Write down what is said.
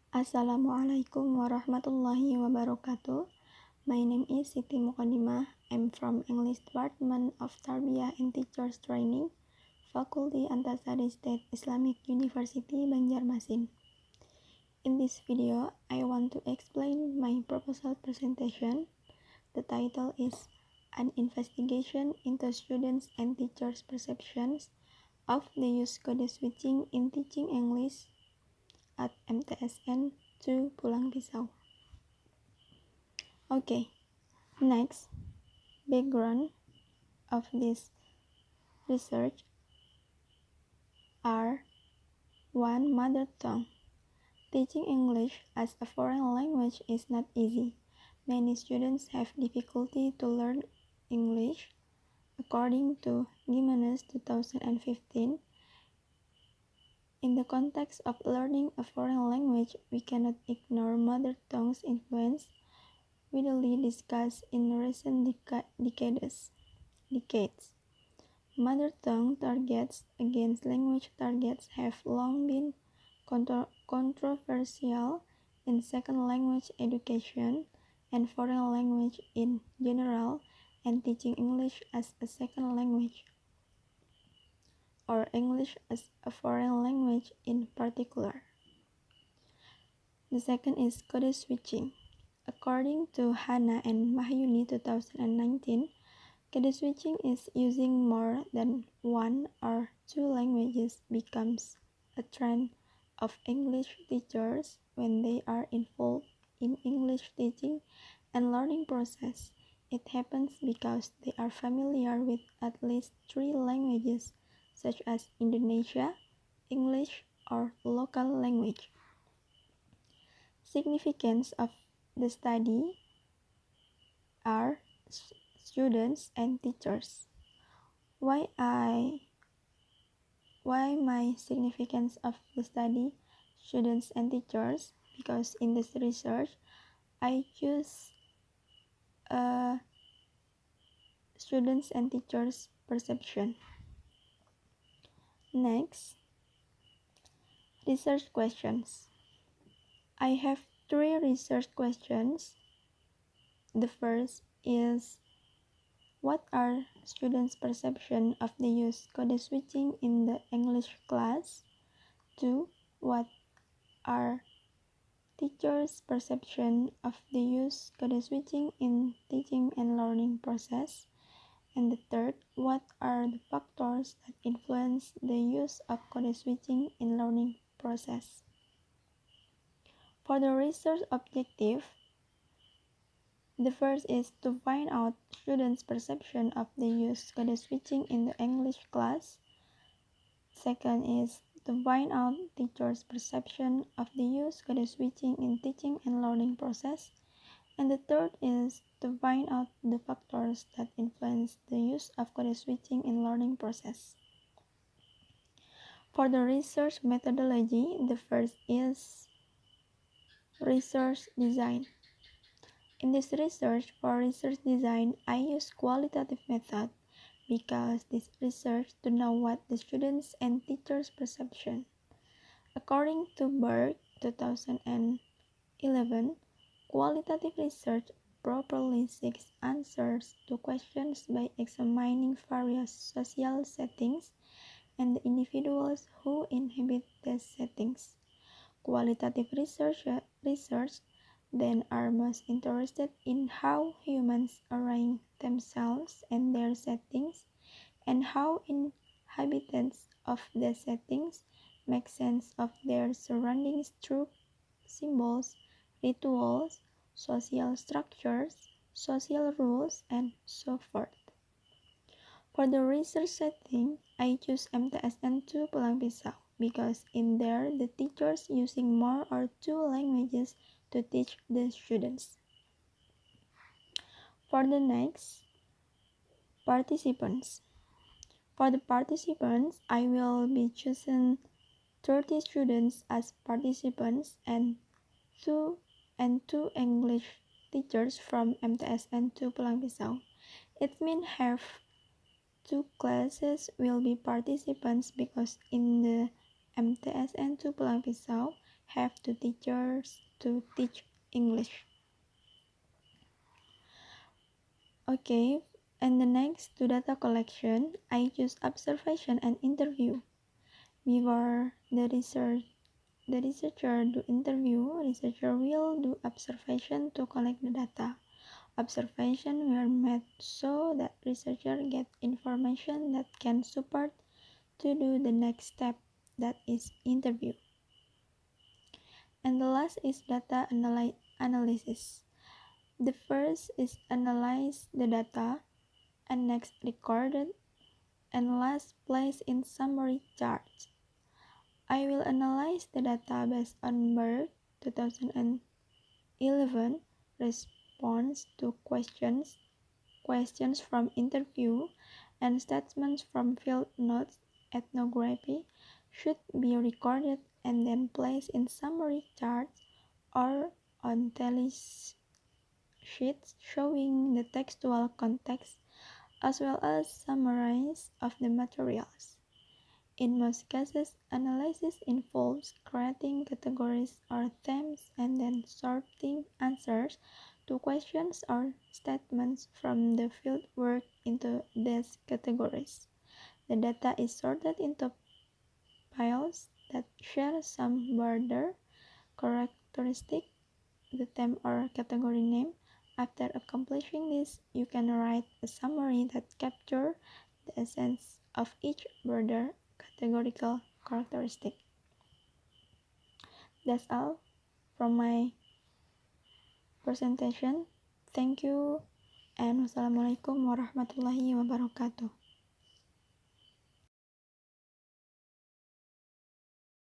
Assalamualaikum warahmatullahi wabarakatuh. My name is Siti Muqodimah. I'm from English Department of Tarbiyah and Teachers Training, Fakulti Antasari State Islamic University, Banjarmasin. In this video, I want to explain my proposal presentation. The title is An Investigation into Students and Teachers' Perceptions of the Use Code Switching in Teaching English at MTSN 2 Pulang Pisau. Okay, next, background of this research are 1. Mother tongue. Teaching English as a foreign language is not easy. Many students have difficulty to learn English. According to Gimenez 2015, in the context of learning a foreign language, we cannot ignore mother tongue's influence, widely discussed in recent decades. Mother tongue targets against language targets have long been controversial in second language education and foreign language in general, and teaching English as a second language or English as a foreign language in particular. The second is code switching. According to Hana and Mahyuni 2019, code switching is using more than one or two languages becomes a trend of English teachers when they are involved in English teaching and learning process. It happens because they are familiar with at least three languages, such as Indonesia, English, or local language. Significance of the study are students and teachers. Why my significance of the study students and teachers? Because in this research I choose students and teachers perception. Next, research questions. I have three research questions. The first is, what are students' perception of the use code switching in the English class? 2. What are teachers' perception of the use code switching in teaching and learning process? And the third, what are the factors that influence the use of code switching in learning process? For the research objective, the first is to find out students' perception of the use code switching in the English class. Second is to find out teachers' perception of the use code switching in teaching and learning process. And the third is to find out the factors that influence the use of code switching in learning process. For the research methodology, the first is research design. In this research, for research design, I use qualitative method because this research to know what the students and teachers' perception. According to Berg 2011, qualitative research properly seeks answers to questions by examining various social settings and the individuals who inhabit these settings. Qualitative research then are most interested in how humans arrange themselves and their settings, and how inhabitants of the settings make sense of their surroundings through symbols, rituals, social structures, social rules, and so forth. For the research setting, I choose MTSN 2 Pulang Pisau because in there the teachers using more or two languages to teach the students. For the next, participants. For the participants, I will be choosing 30 students as participants and two English teachers from MTSN 2 Pulang Pisau. It means half two classes will be participants because in the MTSN 2 Pulang Pisau, have two teachers to teach English. Okay, and the next to data collection, I use observation and interview. Before the researcher do interview, researcher will do observation to collect the data. Observation were made so that researcher get information that can support to do the next step, that is interview. And the last is data analysis. The first is analyze the data, and next recorded, and last place in summary charts. I will analyze the data based on birth 2011 response to questions from interview, and statements from field notes. Ethnography should be recorded and then placed in summary charts or on tally sheets showing the textual context as well as summaries of the materials. In most cases, analysis involves creating categories or themes and then sorting answers to questions or statements from the fieldwork into these categories. The data is sorted into piles that share some border characteristic, the theme or category name. After accomplishing this, you can write a summary that captures the essence of each border categorical characteristic. That's all from my presentation. Thank you and wassalamualaikum warahmatullahi wabarakatuh.